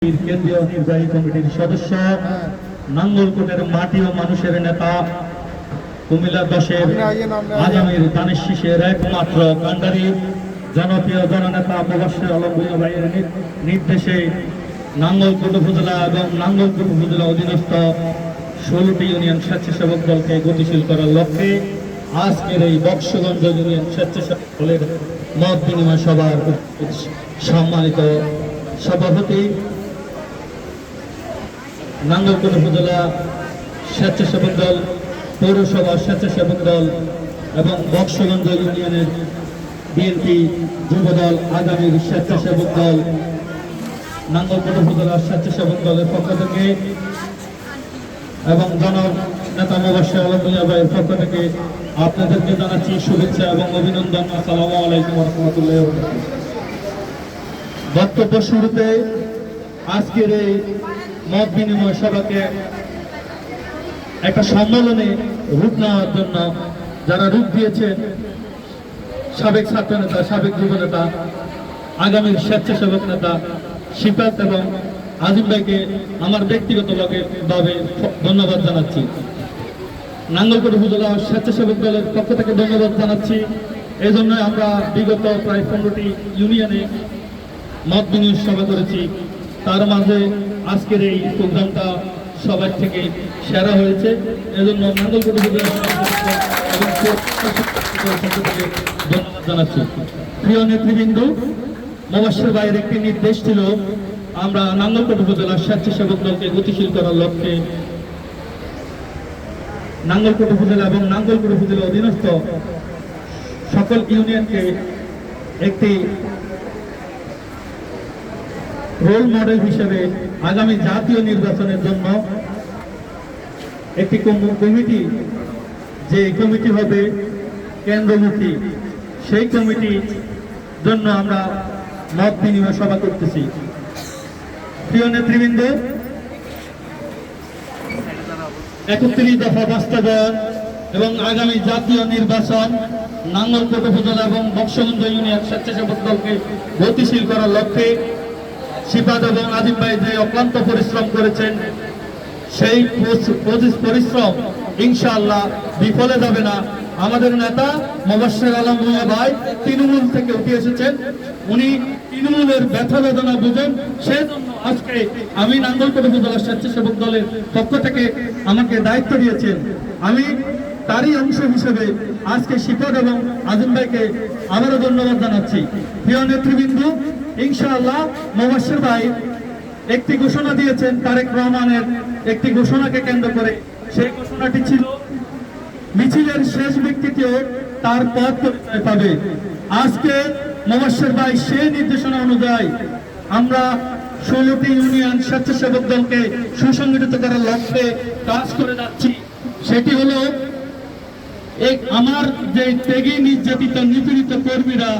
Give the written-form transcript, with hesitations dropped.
কেন্দ্রীয় নির্বাহী কমিটির সদস্য, নাঙ্গলকোটের মাটি ও মানুষের নেতা, কুমিল্লা 10-এর আগামীর দানিশ শীষের একমাত্র কাণ্ডারি, জনপ্রিয় জননেতা মুবাশ্বের আলম ভূঁইয়া ভাইয়ের নির্দেশে নাঙ্গলকোট উপজেলা এবং নাঙ্গলকোট উপজেলা অধীনস্থ 16টি ইউনিয়ন স্বেচ্ছাসেবক দলকে গতিশীল করার লক্ষ্যে আজকের এই বক্সগঞ্জ ইউনিয়ন স্বেচ্ছাসেবক দলের মত বিনিময় সভার সম্মানিত সভাপতি, নাঙ্গলকোট উপজেলা স্বেচ্ছাসেবক দল, পৌরসভা স্বেচ্ছাসেবক দল এবং বক্সগঞ্জ ইউনিয়নের বিএনপি যুবদল, আগামীর স্বেচ্ছাসেবক দল, নাঙ্গলকোট উপজেলা স্বেচ্ছাসেবক দলের পক্ষ থেকে এবং জননেতা মুবাশ্বের আলম ভূঁইয়া ভাইয়ের পক্ষ থেকে আপনাদেরকে জানাচ্ছি শুভেচ্ছা এবং অভিনন্দন। আসসালামু আলাইকুম ওয়া রাহমাতুল্লাহি ওয়া বারাকাতুহু। বক্তব্য শুরুতে আজকের এই মত বিনিময় সভাকে একটা সম্মেলনে রূপ নেওয়ার জন্য যারা রূপ দিয়েছেন, সাবেক ছাত্র নেতা, সাবেক যুব নেতা, আগামীর স্বেচ্ছাসেবক নেতা শিফাত এবং আজিম ভাইকে আমার ব্যক্তিগতভাবে ধন্যবাদ জানাচ্ছি। নাঙ্গলকোট উপজেলা স্বেচ্ছাসেবক দলের পক্ষ থেকে ধন্যবাদ জানাচ্ছি। এই জন্য আমরা বিগত প্রায় 15টি ইউনিয়নে মত বিনিময় সভা করেছি। তার মাঝে আজকের এই প্রোগ্রামটা সবার থেকে সেরা হয়েছে। এজন্য নাঙ্গলকোট উপজেলা ধন্যবাদ জানাচ্ছি। প্রিয় নেতৃবৃন্দ, মুবাশ্বের ভাইয়ের একটি নির্দেশ ছিল আমরা নাঙ্গলকোট উপজেলা স্বেচ্ছাসেবক দলকে গতিশীল করার লক্ষ্যে নাঙ্গলকোট উপজেলা এবং নাঙ্গলকোট উপজেলা অধীনস্থ সকল ইউনিয়নকে একটি রোল মডেল হিসেবে আগামী জাতীয় নির্বাচনের জন্য একটি কমিটি, যে কমিটি হবে কেন্দ্রমুখী, সেই কমিটির জন্য আমরা মত বিনিময় সভা করতেছি। প্রিয় নেতৃবৃন্দ, 31 দফা বাস্তবায়ন এবং আগামী জাতীয় নির্বাচন, নাঙ্গলকোট উপজেলা এবং বক্সগঞ্জ ইউনিয়ন স্বেচ্ছাসেবক দলকে গতিশীল করার লক্ষ্যে শিফাত এবং আজিম ভাই যে অক্লান্ত পরিশ্রম করেছেন, সেই পরিশ্রম ইনশাআল্লাহ বিফলে যাবে না। আমাদের নেতা মুবাশ্বের আলম ভূঁইয়া ভাই তৃণমূল থেকে উঠে এসেছেন, উনি তৃণমূলের ব্যথা বেদনা বুঝেন। সেজন্য আজকে আমি নাঙ্গলকোট উপজেলা স্বেচ্ছাসেবক দলের পক্ষ থেকে আমাকে দায়িত্ব দিয়েছেন। আমি তারই অংশ হিসেবে আজকে শিফাত এবং আজিম ভাইকে আবারও ধন্যবাদ জানাচ্ছি। প্রিয় নেতৃবৃন্দ, ইনশাআল্লাহ মুবাশ্বের ভাই একটি ঘোষণা দিয়েছেন তারেক রহমানের একটি ঘোষণাকে কেন্দ্র করে। সেই ঘোষণাটি ছিল মিছিলের শেষ ব্যক্তিটিও তার পথ পরিচয় পাবে। আজকে মুবাশ্বের ভাই সেই নির্দেশনা অনুযায়ী আমরা 16টি ইউনিয়ন স্বেচ্ছাসেবক দলকে সুসংগঠিত করার লক্ষ্যে কাজ করে যাচ্ছি। সেটি হলো আমার যে ত্যাগী নির্যাতিত নিপীড়িত কর্মীরা